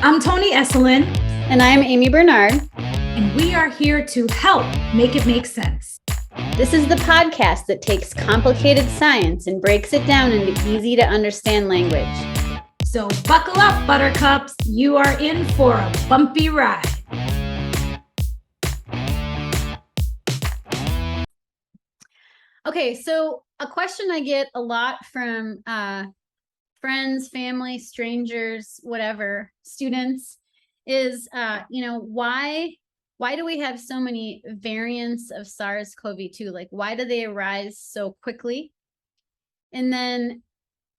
I'm Toni Esselin. And I'm Aimee Bernard. And we are here to help make it make sense. This is the podcast that takes complicated science and breaks it down into easy to understand language. So buckle up, buttercups. You are in for a bumpy ride. Okay, so a question I get a lot from friends, family, strangers, whatever, students is, why do we have so many variants of SARS-CoV-2? Like, why do they arise so quickly? And then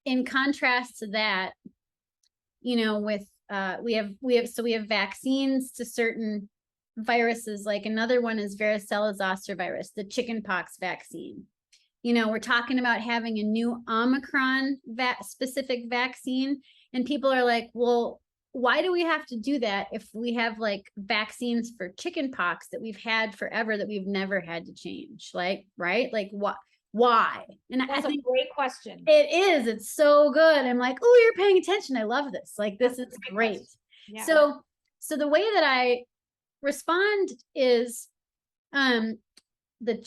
in contrast to that, with we have vaccines to certain viruses. Like another one is Varicella Zoster Virus, the chickenpox vaccine. We're talking about having a new Omicron specific vaccine, and people are like, well, why do we have to do that if we have like vaccines for chickenpox that we've had forever that we've never had to change? Like, right? Like what? Why? And that's a great question. It is. It's so good. I'm like, oh, you're paying attention. I love this. Like, this is great. Yeah. So the way that I respond is, the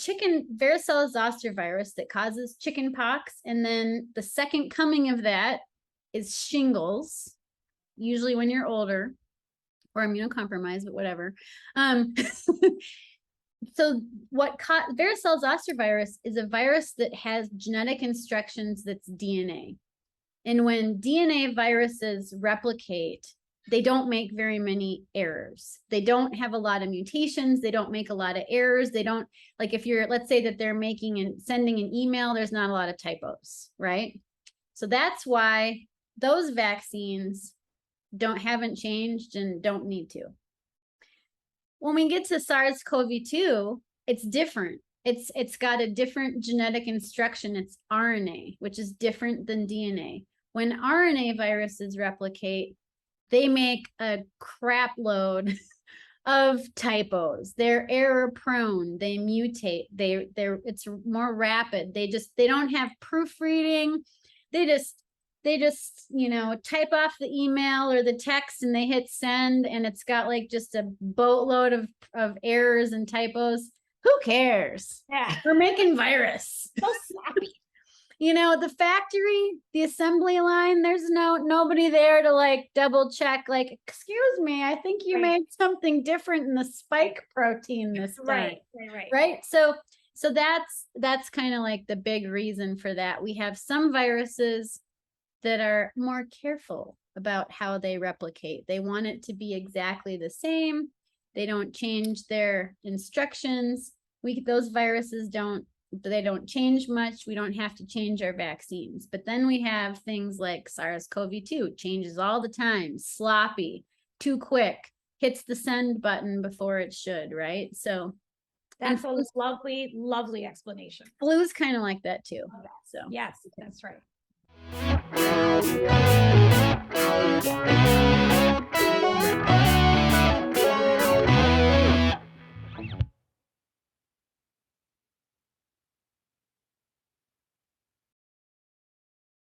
Varicella Zoster virus that causes chickenpox, and then the second coming of that is shingles, usually when you're older or immunocompromised, but whatever. So Varicella Zoster virus is a virus that has genetic instructions that's DNA. And when DNA viruses replicate, they don't make very many errors. They don't have a lot of mutations. They don't make a lot of errors. They don't, like if let's say that they're making and sending an email, there's not a lot of typos, right? So that's why those vaccines haven't changed and don't need to. When we get to SARS-CoV-2, it's different. It's got a different genetic instruction. It's RNA, which is different than DNA. When RNA viruses replicate, they make a crap load of typos. They're error prone. They mutate. It's more rapid. They don't have proofreading. They just type off the email or the text and they hit send, and it's got like just a boatload of errors and typos. Who cares? Yeah, we're making virus. So sloppy. The factory, the assembly line, there's nobody there to like double check, like, excuse me, I think you made something different in the spike protein this time. Right. So that's kind of like the big reason for that. We have some viruses that are more careful about how they replicate. They want it to be exactly the same. They don't change their instructions. Those viruses don't change much. We don't have to change our vaccines. But then we have things like SARS-CoV-2, changes all the time, sloppy, too quick, hits the send button before it should, right? So that's a lovely, lovely explanation. Flu's kind of like that too. So yes, that's right.